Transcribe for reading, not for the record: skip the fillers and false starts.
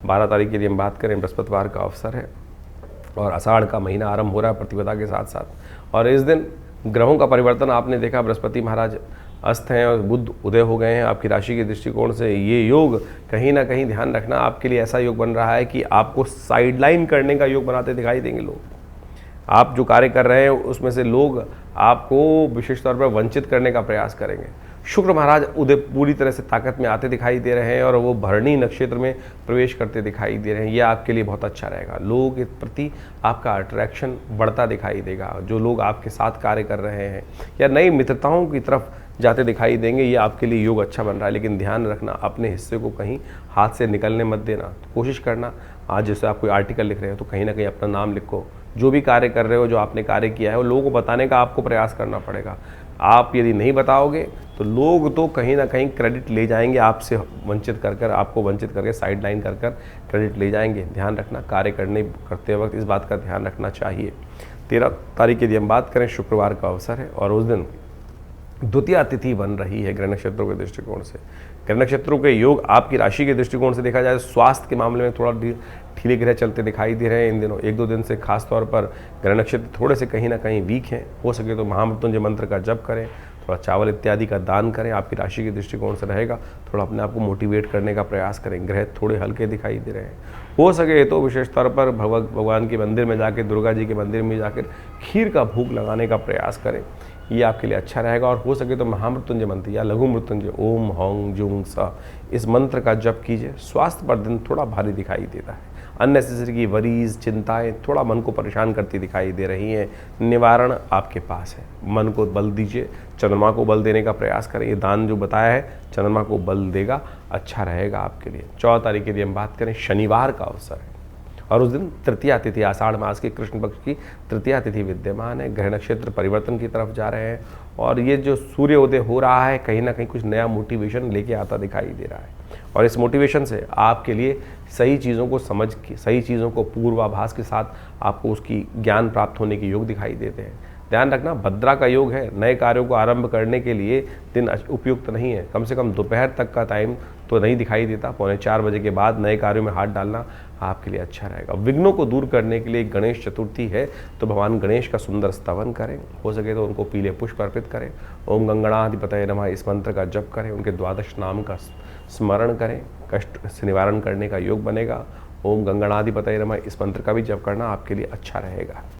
12 तारीख के लिए हम बात करें, बृहस्पतिवार का अवसर है और आषाढ़ का महीना आरंभ हो रहा है प्रतिपदा के साथ साथ। और इस दिन ग्रहों का परिवर्तन आपने देखा, बृहस्पति महाराज अस्त हैं और बुध उदय हो गए हैं। आपकी राशि के दृष्टिकोण से ये योग कहीं ना कहीं ध्यान रखना आपके लिए ऐसा योग बन रहा है कि आपको साइडलाइन करने का योग बनाते दिखाई देंगे लोग। आप जो कार्य कर रहे हैं उसमें से लोग आपको विशेष तौर पर वंचित करने का प्रयास करेंगे। शुक्र महाराज उदय पूरी तरह से ताकत में आते दिखाई दे रहे हैं और वो भरणी नक्षत्र में प्रवेश करते दिखाई दे रहे हैं। ये आपके लिए बहुत अच्छा रहेगा। लोगों के प्रति आपका अट्रैक्शन बढ़ता दिखाई देगा। जो लोग आपके साथ कार्य कर रहे हैं या नई मित्रताओं की तरफ जाते दिखाई देंगे, ये आपके लिए योग अच्छा बन रहा है। लेकिन ध्यान रखना, अपने हिस्से को कहीं हाथ से निकलने मत देना। कोशिश करना, आज जैसे आप कोई आर्टिकल लिख रहे हो तो कहीं ना कहीं अपना नाम लिखो। जो भी कार्य कर रहे हो, जो आपने कार्य किया है, वो लोगों को बताने का आपको प्रयास करना पड़ेगा। आप यदि नहीं बताओगे तो लोग तो कहीं ना कहीं क्रेडिट ले जाएंगे, आपसे वंचित कर आपको वंचित करके साइड लाइन कर क्रेडिट ले जाएंगे। ध्यान रखना, कार्य करते वक्त इस बात का ध्यान रखना चाहिए। 13 तारीख की यदि हम बात करें, शुक्रवार का अवसर है और उस दिन द्वितीय तिथि बन रही है ग्रह नक्षत्रों के दृष्टिकोण से। ग्रह नक्षत्रों के योग आपकी राशि के दृष्टिकोण से देखा जाए, स्वास्थ्य के मामले में थोड़ा ढीले ग्रह चलते दिखाई दे रहे हैं इन दिनों। 1-2 दिन से खास तौर पर ग्रह नक्षत्र थोड़े से कहीं ना कहीं वीक हैं। हो सके तो महामृत्युंजय मंत्र का जप करें, थोड़ा चावल इत्यादि का दान करें, आपकी राशि के दृष्टिकोण से रहेगा। थोड़ा अपने आप को मोटिवेट करने का प्रयास करें। ग्रह थोड़े हल्के दिखाई दे रहे हैं। हो सके तो विशेष तौर पर भगवान के मंदिर में जाकर, दुर्गा जी के मंदिर में जाकर खीर का भोग लगाने का प्रयास करें। ये आपके लिए अच्छा रहेगा। और हो सके तो महामृत्युंजय मंत्र या लघु मृत्युंजय ओम हौं जुंग सा, इस मंत्र का जप कीजिए। स्वास्थ्य पर दिन थोड़ा भारी दिखाई देता है। अननेसेसरी की वरीज, चिंताएं थोड़ा मन को परेशान करती दिखाई दे रही हैं। निवारण आपके पास है। मन को बल दीजिए, चंद्रमा को बल देने का प्रयास करें। ये दान जो बताया है चंद्रमा को बल देगा, अच्छा रहेगा आपके लिए। 14 तारीख की यदि हम बात करें, शनिवार का अवसर है और उस दिन तृतीया तिथि, आषाढ़ मास की कृष्ण पक्ष की तृतीया तिथि विद्यमान है। ग्रह नक्षत्र परिवर्तन की तरफ जा रहे हैं और ये जो सूर्योदय हो रहा है कहीं ना कहीं कुछ नया मोटिवेशन लेके आता दिखाई दे रहा है। और इस मोटिवेशन से आपके लिए सही चीज़ों को समझ के, सही चीज़ों को पूर्वाभास के साथ आपको उसकी ज्ञान प्राप्त होने के योग दिखाई देते हैं। ध्यान रखना, भद्रा का योग है। नए कार्यों को आरंभ करने के लिए दिन उपयुक्त नहीं है। कम से कम दोपहर तक का टाइम तो नहीं दिखाई देता। 3:45 बजे के बाद नए कार्यों में हाथ डालना आपके लिए अच्छा रहेगा। विघ्नों को दूर करने के लिए गणेश चतुर्थी है तो भगवान गणेश का सुंदर स्तवन करें। हो सके तो उनको पीले पुष्प अर्पित करें। ओम गंगणाधिपतये नमः, इस मंत्र का जप करें। उनके द्वादश नाम का स्मरण करें। कष्ट से निवारण करने का योग बनेगा। ओम गंगणाधिपतये नमः, इस मंत्र का भी जप करना आपके लिए अच्छा रहेगा।